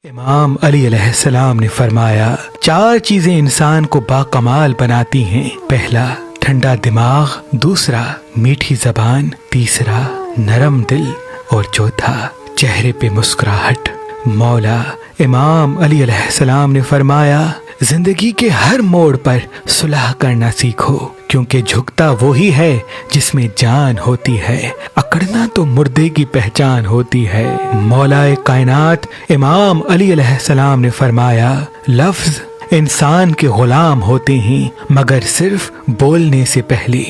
امام علی علیہ السلام نے فرمایا 4 چیزیں انسان کو باکمال بناتی ہیں۔ پہلا ٹھنڈا دماغ، دوسرا میٹھی زبان، تیسرا نرم دل اور چوتھا چہرے پہ مسکراہٹ۔ مولا امام علی علیہ السلام نے فرمایا زندگی کے ہر موڑ پر صلح کرنا سیکھو، کیونکہ جھکتا وہی ہے جس میں جان ہوتی ہے، اکڑنا تو مردے کی پہچان ہوتی ہے۔ مولا کائنات امام علی علیہ السلام نے فرمایا لفظ انسان کے غلام ہوتے ہیں مگر صرف بولنے سے پہلے،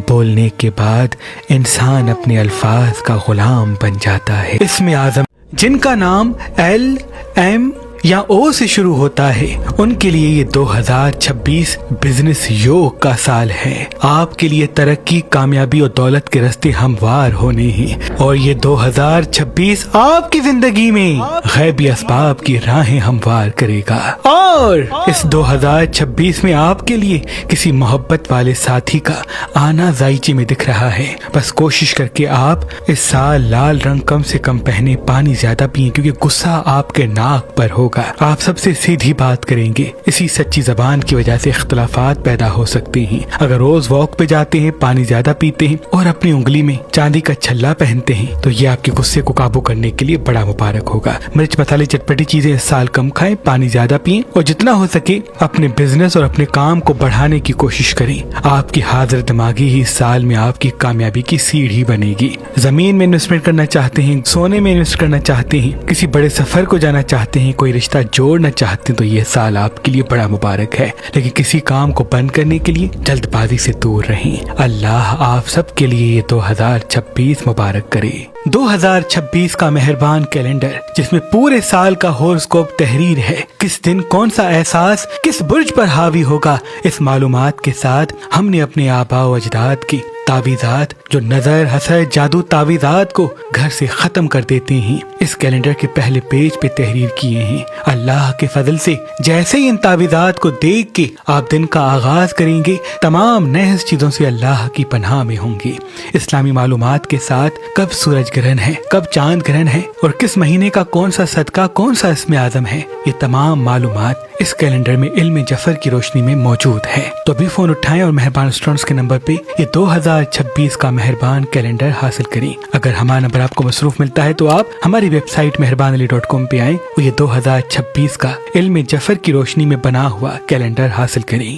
بولنے کے بعد انسان اپنے الفاظ کا غلام بن جاتا ہے۔ اسم اعظم جن کا نام ایل ایم یا او سے شروع ہوتا ہے ان کے لیے یہ 2026 بزنس یوگ کا سال ہے۔ آپ کے لیے ترقی، کامیابی اور دولت کے راستے ہموار ہونے ہیں، اور یہ 2026 آپ کی زندگی میں غیبی اسباب کی راہیں ہموار کرے گا۔ اور اس 2026 میں آپ کے لیے کسی محبت والے ساتھی کا آنا ذائچے میں دکھ رہا ہے۔ بس کوشش کر کے آپ اس سال لال رنگ کم سے کم پہنے، پانی زیادہ پئیں، کیونکہ غصہ آپ کے ناک پر ہوگا۔ آپ سب سے سیدھی بات کریں گے، اسی سچی زبان کی وجہ سے اختلافات پیدا ہو سکتے ہیں۔ اگر روز واک پہ جاتے ہیں، پانی زیادہ پیتے ہیں اور اپنی انگلی میں چاندی کا چھلا پہنتے ہیں تو یہ آپ کے غصے کو قابو کرنے کے لیے بڑا مبارک ہوگا۔ مرچ مسالے چٹپٹی چیزیں اس سال کم کھائیں، پانی زیادہ پئیں اور جتنا ہو سکے اپنے بزنس اور اپنے کام کو بڑھانے کی کوشش کریں۔ آپ کی حاضر دماغی ہی اس سال میں آپ کی کامیابی کی سیڑھی بنے گی۔ زمین میں انویسٹمنٹ کرنا چاہتے ہیں، سونے میں انویسٹ کرنا چاہتے ہیں، کسی بڑے سفر کو جانا چاہتے ہیں، کوئی رشتہ جوڑنا چاہتے ہیں تو یہ سال آپ کے لیے بڑا مبارک ہے، لیکن کسی کام کو بند کرنے کے لیے جلد بازی سے دور رہیں۔ اللہ آپ سب کے لیے یہ 2026 مبارک کرے۔ 2026 کا مہربان کیلنڈر جس میں پورے سال کا ہورosکوپ تحریر ہے، کس دن کون سا احساس کس برج پر حاوی ہوگا، اس معلومات کے ساتھ ہم نے اپنے آباء و اجداد کی تعویذات، جو نظر، حسد، جادو تعویذات کو گھر سے ختم کر دیتے ہیں، اس کیلنڈر کے پہلے پیج پہ تحریر کیے ہیں۔ اللہ کے فضل سے جیسے ہی ان تعویذات کو دیکھ کے آپ دن کا آغاز کریں گے، تمام نحس چیزوں سے اللہ کی پناہ میں ہوں گے۔ اسلامی معلومات کے ساتھ کب سورج گرہن ہے، کب چاند گرہن ہے اور کس مہینے کا کون سا صدقہ، کون سا اسم اعظم ہے، یہ تمام معلومات اس کیلنڈر میں علم جفر کی روشنی میں موجود ہے۔ تو ابھی فون اٹھائیں اور مہربان اسٹوڈنٹس کے نمبر پہ یہ 2026 کا مہربان کیلنڈر حاصل کریں۔ اگر ہمارا نمبر آپ کو مصروف ملتا ہے تو آپ ہماری ویب سائٹ مہربانعلی.com پہ آئیں اور یہ 2026 کا علم جفر کی روشنی میں بنا ہوا کیلنڈر حاصل کریں۔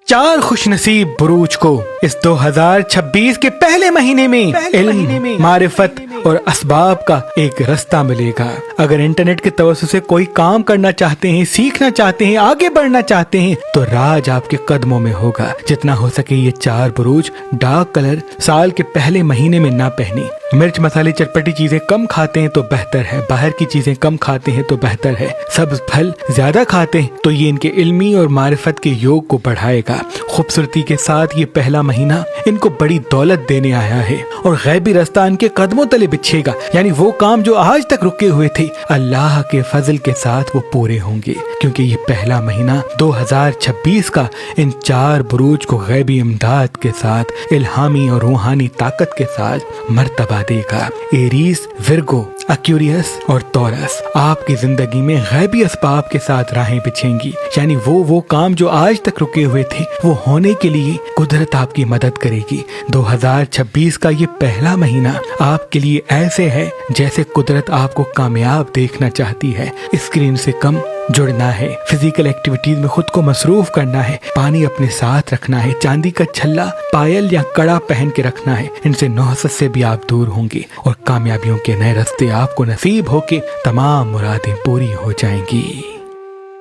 4 خوش نصیب بروج کو اس 2026 کے پہلے مہینے میں علم، معرفت اور اسباب کا ایک رستہ ملے گا۔ اگر انٹرنیٹ کے توسط سے کوئی کام کرنا چاہتے ہیں، سیکھنا چاہتے ہیں، آگے بڑھنا چاہتے ہیں تو راج آپ کے قدموں میں ہوگا۔ جتنا ہو سکے یہ 4 بروج ڈارک کلر سال کے پہلے مہینے میں نہ پہنیں۔ مرچ مسالے چٹپٹی چیزیں کم کھاتے ہیں تو بہتر ہے، باہر کی چیزیں کم کھاتے ہیں تو بہتر ہے، سبز پھل زیادہ کھاتے ہیں تو یہ ان کے علمی اور معرفت کے یوگ کو بڑھائے گا۔ خوبصورتی کے ساتھ یہ پہلا مہینہ ان کو بڑی دولت دینے آیا ہے اور غیبی راستہ ان کے قدموں تلے بچھے گا، یعنی وہ کام جو آج تک رکے ہوئے تھے اللہ کے فضل کے ساتھ وہ پورے ہوں گے، کیونکہ یہ پہلا مہینہ 2026 کا ان 4 بروج کو غیبی امداد کے ساتھ، الہامی اور روحانی طاقت کے ساتھ مرتبہ دے گا۔ ایریز، ورگو، ایکویریس اور تورس آپ کی زندگی میں غیبی اسباب کے ساتھ راہیں بچھیں گی، یعنی وہ کام جو آج تک رکے ہوئے تھے وہ ہونے کے لیے قدرت آپ کی مدد کرے گی۔ 2026 کا یہ پہلا مہینہ آپ کے لیے ایسے ہے جیسے قدرت آپ کو کامیاب دیکھنا چاہتی ہے۔ اسکرین سے کم جڑنا ہے، فزیکل ایکٹیویٹیز میں خود کو مصروف کرنا ہے، پانی اپنے ساتھ رکھنا ہے، چاندی کا چھلا، پائل یا کڑا پہن کے رکھنا ہے۔ ان سے نحست سے بھی آپ دور ہوں گے اور کامیابیوں کے نئے راستے آپ کو نصیب ہو کے تمام مرادیں پوری ہو جائیں گی۔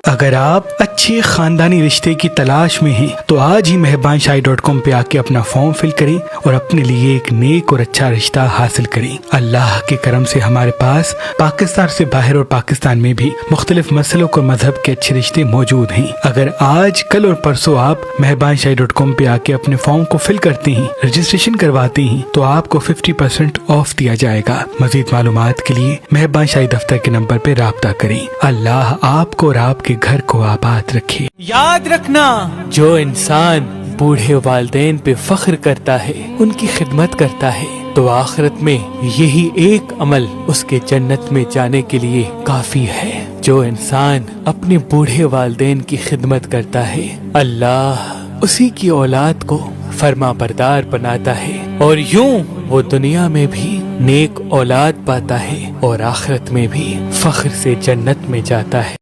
اگر آپ اچھے خاندانی رشتے کی تلاش میں ہیں تو آج ہی مہربانشاہی.com پہ آ کے اپنا فارم فل کریں اور اپنے لیے ایک نیک اور اچھا رشتہ حاصل کریں۔ اللہ کے کرم سے ہمارے پاس پاکستان سے باہر اور پاکستان میں بھی مختلف مسلک اور مذہب کے اچھے رشتے موجود ہیں۔ اگر آج، کل اور پرسوں آپ مہربانشاہی.com پہ آ کے اپنے فارم کو فل کرتے ہیں، رجسٹریشن کرواتے ہیں تو آپ کو 50% آف دیا جائے گا۔ مزید معلومات کے لیے مہربان شاہی دفتر کے نمبر پہ رابطہ کریں۔ اللہ آپ کو اور آپ کے گھر کو آباد رکھے۔ یاد رکھنا، جو انسان بوڑھے والدین پہ فخر کرتا ہے، ان کی خدمت کرتا ہے تو آخرت میں یہی ایک عمل اس کے جنت میں جانے کے لیے کافی ہے۔ جو انسان اپنے بوڑھے والدین کی خدمت کرتا ہے اللہ اسی کی اولاد کو فرما بردار بناتا ہے، اور یوں وہ دنیا میں بھی نیک اولاد پاتا ہے اور آخرت میں بھی فخر سے جنت میں جاتا ہے۔